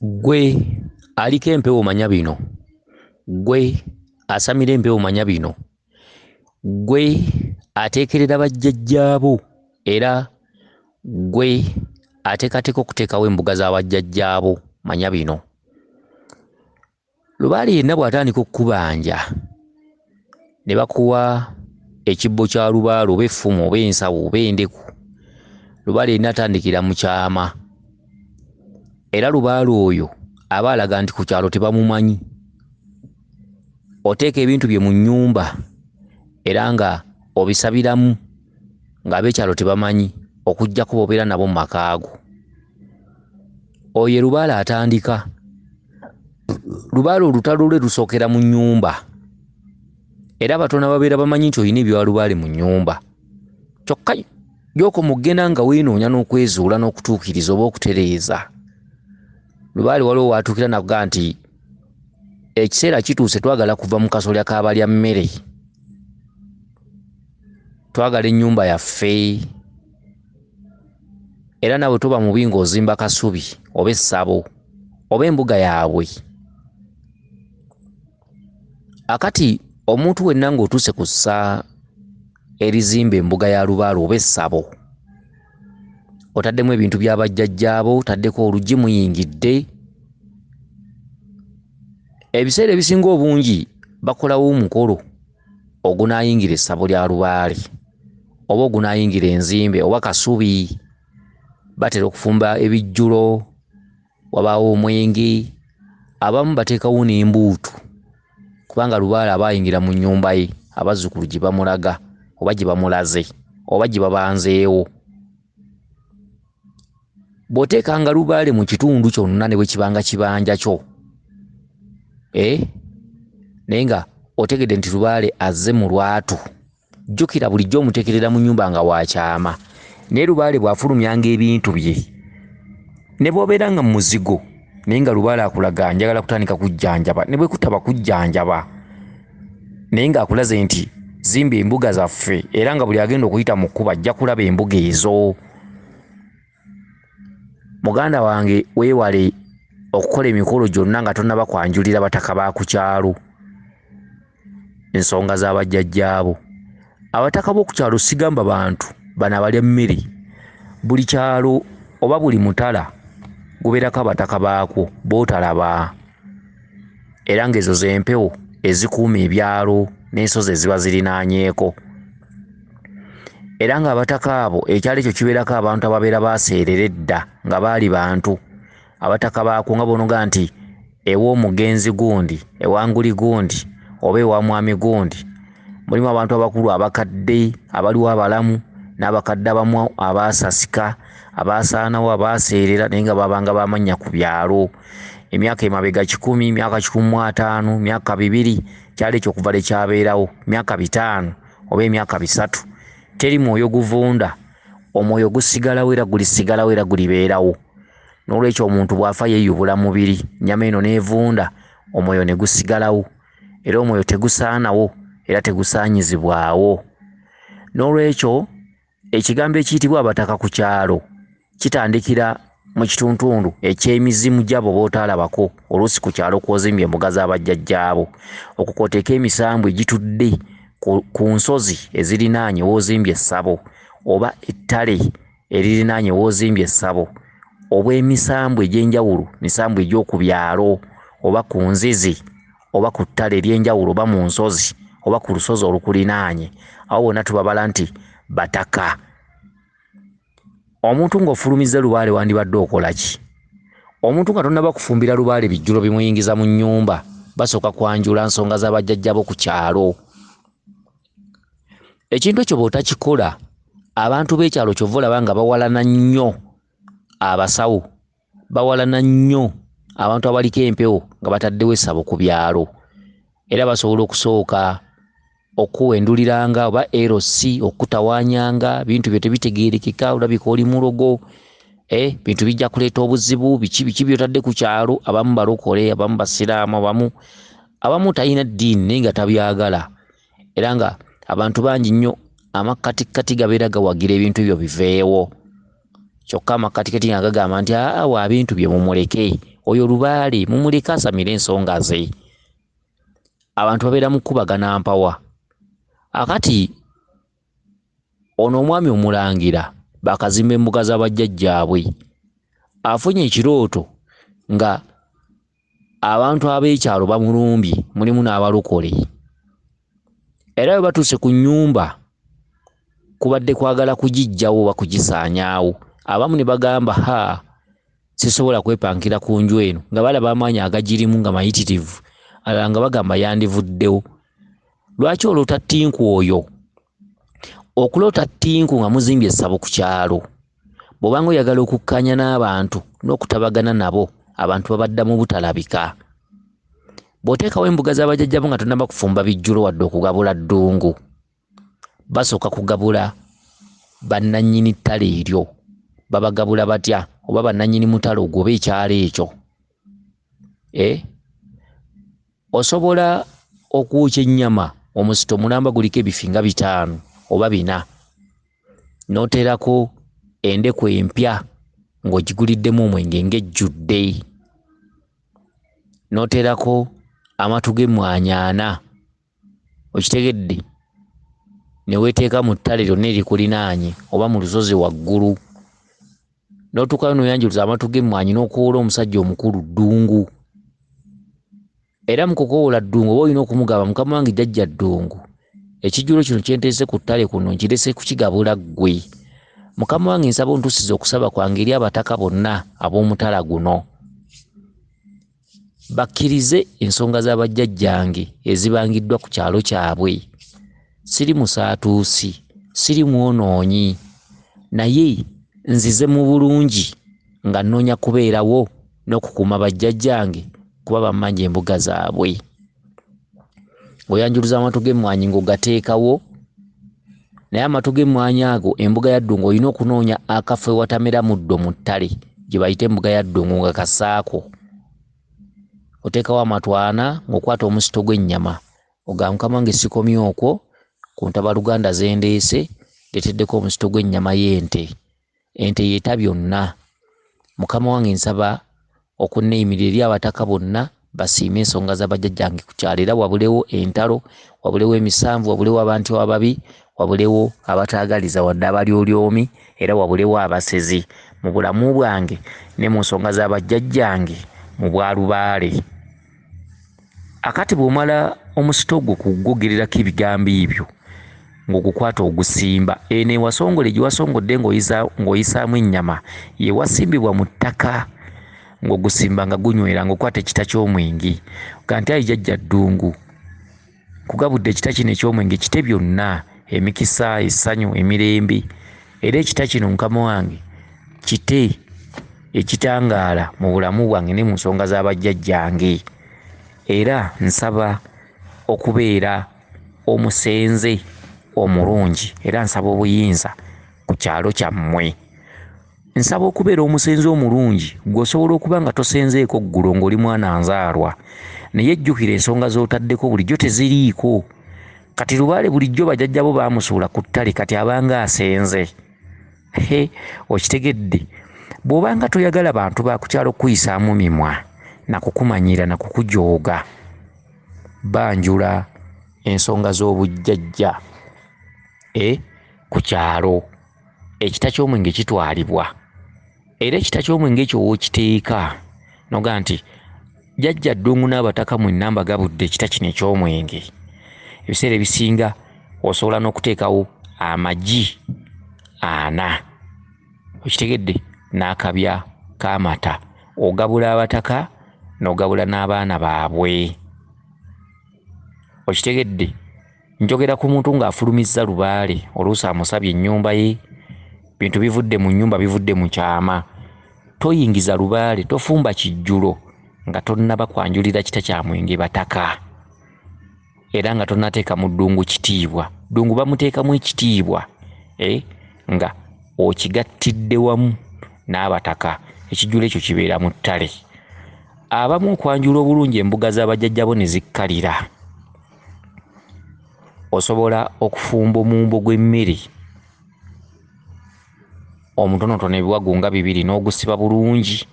Gwe aliko empewo manya bino. Gwe asamira empewo manya bino. Gwe ateekerera bajjajjaabo era gwe ateekateeka okuteekawo embuga za bajjajjaabo manya bino. Lubaale yenna bw'atandika okukubanja ne bakuwa ekibbo kya lubaale oba effumu oba ensawo oba endeku, Lubaale yenna atandikira mu kyama. Era Lubaale oyo aba alaga nti ku kyalo tebamumanyi. Oteeka ebintu bye mu nnyumba era nga obisabiramu ng'ab'ekyalo tebamanyi okuggyako b'obeera nabo mu makaago. Oyo ye Lubaale atandika. Lubaale olutalo lwe lusookera mu nnyumba. Era abatono babeera bamanyi nti olina ebya Lubaale mu nnyumba. Kyokka Jjooko mu kugenda nga weenoonya n'okwezuula n'okutuukiriza oba okutereeza. Lubaale waliwo watuukira nakugaa nti ekiseera kituuse twagala kuva mu kasolya k'abalya mmere. Twagala ennyumba yaffe. Era nawe toba mubi ng'ozimba kasubi oba essabo oba embuga yaabwe. Akati omuntu wenna ng'otuuse ku ssa erizimba embuga ya Lubaale oba essabo, otaddemu ebintu bya bajjajjaabo, otaddeko oluggi muyingidde. Ebiseera ebisinga obungi bakolawo omukolo ogunaayingira essabo lya Lubaale oba ogunaayingira enzimbe oba kasubi. Batera okufumba ebijjulo, wabaawo omwenge, abamu bateekawo n'embuutu kubanga Lubaale aba ayingira mu nnyumba ye abazzukulu gye bamulaga oba gye bamulaze oba gye babanzeewo. Bw'oteekanga Lubaale mu kitundu kyonna ne bwe kibanga kibanja kyo, naye nga otegedde nti Lubaale azze mu lwatu, jjukira bulijjo omuteekerera mu nnyumba nga wakyama. Naye Lubaale bw'afulumyanga ebintu bye ne bw'obeera nga muzigo naye nga Lubaale akulaga njagala kutandika kujjanjaba, ne bwe kutaba kujjanjaba naye ng'akulaze nti zimba embuga zaffe era nga buli agenda okuyita mu kkubo ajja kulaba embuga ezo. Muganda wange weewale okukola emikolo gyonna nga tonnaba kwanjulira bataka ba ku kyalo. Ensonga z'abajjajjaabo. Abataka b'oku kyalo sigamba bantu bano abalya mmere. Buli kyalo oba buli mutala gubeerako abataka baakwo b'otalaba. Era ng'ezo z'empewo ezikuuma ebyalo n'ensozi eziba zirinaanyeeko. Era ng'abataka abo ekyalo ekyo kibeerako abantu ababeera baaseerera edda nga baali bantu. Abataka baakwo nga bonoga nti ew'omugenzi gundi, ewanguli gundi oba ewa mwami gundi, mulimu abantu abakulu abakadde abaliwo abalamu n'abakadde abamu abaasasika, abaasaanawo, abaaseerera naye nga babanga baamannya ku byalo. Emyaka emabega 10, myaka 15, myaka 2, kyalo ekyo okuva lekyabeerawo, myaka 5 oba emyaka 3, teri mwoyo guvunda. Omwoyo gusigalawo era gulisigalawo era gulibeerawo. N'olwekyo omuntu bw'afa yeeyubula mubiri, nnyama eno n'evunda, omwoyo ne gusigalawo. Era omwoyo tegusaanawo era tegusaanyizibwawo. N'olwekyo ekigambo ekiyitibwa abataka ku kyalo kitandikira mu kituntundu eky'emizimu gy'abo b'otaalabako oluusi ku kyalo kw'ozimbye embuga z'abajjajjaabo. Okwo kw'oteeka emisambu egitudde ku nsozi ezirinaanye w'ozimbye essabo oba ettale eririnaanye w'ozimbye essabo, oba emisambu egy'enjawulo, misambu egy'oku byalo oba ku nzizi oba ku ttale ery'enjawulo oba mu nsozi oba ku lusozi olukulinaanye. Awo wonna tubabala nti bataka. Omuntu ng'ofulumizza Lubaale wandibadde okola ki? Omuntu nga tonnaba kufumbira Lubaale bijjulo bimuyingiza mu nnyumba, basooka kwanjula nsonga z'abajjajjabo ku kyalo. Ekintu ekyo bw'otakikola, abantu b'ekyalo kyova olaba nga bawalana nnyo abasawo, bawalana nnyo abantu abaliko empewo nga bataddewo essabo ku byalo. Era basobola okusooka okuwenduliranga oba LC okutawaanyanga bintu byo tebitegeerekeka, olabika oli mulogo, bintu bijja kuleeta obuzibu. Biki by'otadde ku kyalo? Abamu balokole, abamu basiraamu, abamu talina ddiini naye nga tabyagala. Era nga abantu bangi nnyo amakkatikati gabeera gawagira ebintu ebyo biveewo. Kyokka amakkatikati nga gagamba nti awa ebintu bye mumuleke, oyo Lubaale mumuleka asamire ensonga ze. Abantu babeera mu kkubagana mpawa. Akati ono omwami Omulangira bakazimba embuga z'abajjajjaabwe afunye ekirooto nga abantu ab'ekyalo bamulumbye, mulimu n'abalokole. Era bwe batuuse ku nnyumba kubadde kwagala kugiggyawo oba kugisaanyaawo. Abamu ne bagamba sisobola kwepankira ku nju eno, nga balaba amaanyi agagirimu nga mayitirivu, alala nga bagamba yandivuddewo. Lwaki oloota ttinku oyo? Okuloota ttinku nga muzimbye essabo ku kyalo, bw'obanga oyagala okukkaanya n'abantu n'okutabagana nabo, abantu babaddamu butalabika. Bw'oteekawo embuga z'abajjajjabo nga tonnaba kufumba bijjulo wadde okugabula ddungu, basooka kugabula bannannyini ttale eryo. Babagabula batya? Oba bannannyini mutale ogwo oba ekyalo ekyo. Osobola okwokya ennyama, omusito mulamba guliko ebifinga 5 oba 4, n'oteerako endeku empya ng'ogiguliddemu omwenge ng'ejjudde, n'oteerako amatu g'emmwanyi 4, okitegedde, ne weeteeka mu ttale lyonna erikulinaanye oba mu lusozi waggulu, n'otuukayo n'oyanjuluza amatu g'emmwanyi n'okoola omusajja omukulu ddungu. Era mu kukoola ddungu oba olina okumugamba, mukama wange jjajja ddungu, ekijjulo kino kye nteese ku ttale kuno nkirese kukigabula ggwe. Mukama wange nsaba ontuusize okusaba kwange eri abataka bonna ab'omutala guno, bakkirize ensonga z'abajjajjange ezibangiddwa ku kyalo kyabwe. Siri musaatuusi, siri mwonoonyi, naye nzize mu bulungi nga nnoonya kubeerawo n'okukuuma bajjajjange kuba bammanja embuga zaabwe. Ng'oyanjuluza amatu g'emmwanyi ng'ogateekawo, naye amatu g'emmwanyi ago embuga ya ddungu olina okunoonya akafo ewatamera muddo mu ttale gye bayita embuga ya ddungu nga kasaako. Oteekawo amatu 4 ng'okwata omusito gw'ennyama, ogamba mukama wange sikomye okwo, ku ntabaluganda ze ndeese ndeeteddeko omusito gw'ennyama y'ente. Ente yeeta byonna. Mukama wange nsaba okunneeyimirira eri abataka bonna basiime ensonga z'abajjajjange ku kyalo, era wabulewo entalo, wabulewo emisanvu, wabulewo abantu ababi, wabulewo abataagaliza wadde abalyolyomi, era wabulewo abasezi mu bulamu bwange ne mu nsonga z'abajjajjange mu bwa Lubaale. Akati bw'omala omusito gwo kugwogererako ebigambo ebyo ng'ogukwata ogusimba, eno ewasongole gye wasongodde ng'oyisaamu ennyama ye wasimbibwa mu ttaka, ng'ogusimba nga gunywera, ng'okwata ekita ky'omwenge. Kanti ayi jjajja ddungu, kugabudde ekita kino eky'omwenge, kite byonna, emikisa, essanyu, emirembe. Era ekita kino mukama wange kite ekitangaala mu bulamu bwange ne mu nsonga z'abajjajjange. Era nsaba okubeera omusenze omulungi, era nsaba obuyinza ku kyalo kyammwe. Nsaba okubeera omusenze omulungi gw'osobola okuba nga tosenzeeko ggulo ng'oli mwana nzaalwa, naye ejjukira ensonga z'otaddeko bulijjo teziriiko. Kati Lubaale bulijjo bajjajjabo baamusuula ku ttale, kati abanga asenze. Okitegedde? Bw'obanga toyagala bantu ba ku kyalo kuyisaamu mimwa na kukumanyira na kukujooga, banjula ensonga z'obujjajja ku kyalo. Ekita ky'omwenge kitwalibwa, era ekita ky'omwenge ekyo wookiteeka noga nti jjajja ddungu n'abataka mwenna mbagabudde ekita kino eky'omwenge. Ebiseera ebisinga osobola n'okuteekawo amagi 4, okitegedde, n'akabya k'amata, ogabula abataka n'ogabula n'abaana baabwe. Okitegedde? Njogera ku muntu ng'afulumizza Lubaale, oluusi amusabye ennyumba ye, bintu bivudde mu nnyumba, bivudde mu kyama. Toyingiza Lubaale, tofumba kijjulo nga tonnaba kwanjulira kita kya mwenge bataka, era nga tonnateeka mu ddungu kitiibwa. Ddungu bamuteekamu ekitiibwa nga okigattidde wamu n'abataka, ekijjulo ekyo kibeera mu ttale. Abamu okwanjula obulungi embuga z'abajjajjabo ne zikkalira, osobola okufumba omumbo gw'emmere omutonotono ebiwagu nga 2 n'ogusiba bulungi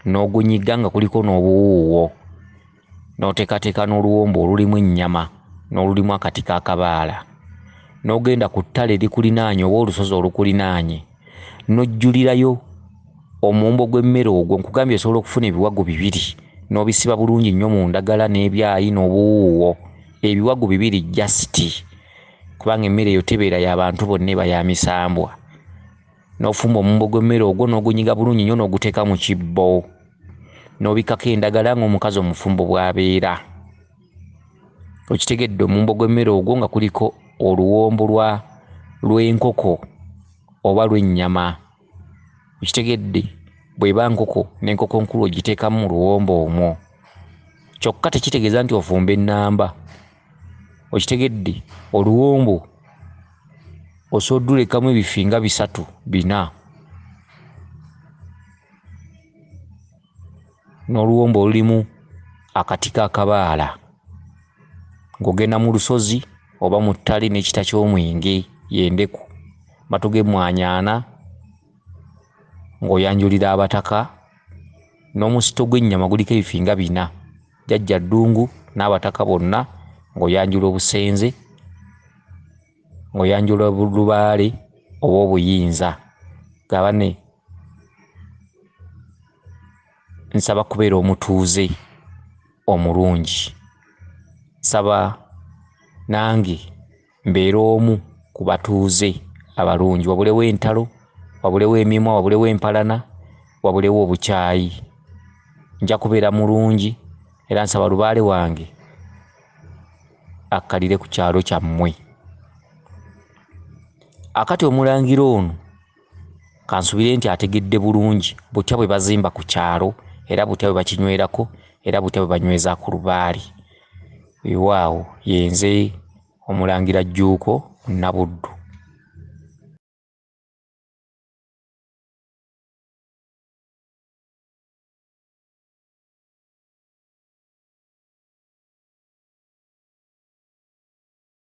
n'ogunyiga nga kuliko n'obuwuuwo, n'oteekateeka n'oluwombo olulimu ennyama n'olulimu akati k'akabaala, n'ogenda ku ttale erikulinaanye oba olusozi olukulinaanye, n'ojjulirayo omuwumbo gw'emmere ogwo. Nkugambye osobola okufuna ebiwagu 2 n'obisiba bulungi nnyo mu ndagala n'ebyayi n'obuwuuwo, ebiwagu 2 just, kubanga emmere eyo tebeera y'abantu bonna, eba ya misambwa. N'ofumba omuwumbo gw'emmere ogwo n'ogunyiga bulungi nnyo n'oguteeka mu kibbo, n'obikkako endagala ng'omukazi omufumbo bw'abeera. Okitegedde omuwumbo gw'emmere ogwo nga kuliko oluwombo lw'enkoko oba lw'ennyama. Okitegedde bw'eba nkoko n'enkoko nkulu ogiteekamu mu luwombo omwo, kyokka tekitegeeza nti ofumba ennamba. Okitegedde oluwombo osobola oddulekamu ebifinga 3-4, n'oluwombo olulimu akati k'akabaala, ng'ogenda mu lusozi oba mu ttale n'ekita ky'omwenge y'endeku, matu g'emmwanyaana, ng'oyanjulira abataka, n'omusito gw'ennyama guliko ebifinga 4, jjajja ddungu n'abataka bonna, ng'oyanjula obusenze, ng'oyanjula lubaale oba obuyinza. Gabane nsaba kubeera omutuuze omulungi, nsaba nange mbeera omu ku batuuze abalungi, wabulewo entalo, wabulewo emimwa, wabulewo empalana, wabulewo obukyayi. Nja kubeera mulungi era nsaba lubaale wange akkalire ku kyalo kyammwe. Akati omulangira ono kansubire nti ategedde bulungi butya bwe bazimba ku kyalo, era butya bwe bakinywerako, era butya bwe banyweza ku Lubaale. Waawo yenze Omulangira Jjuuko Munabuddu.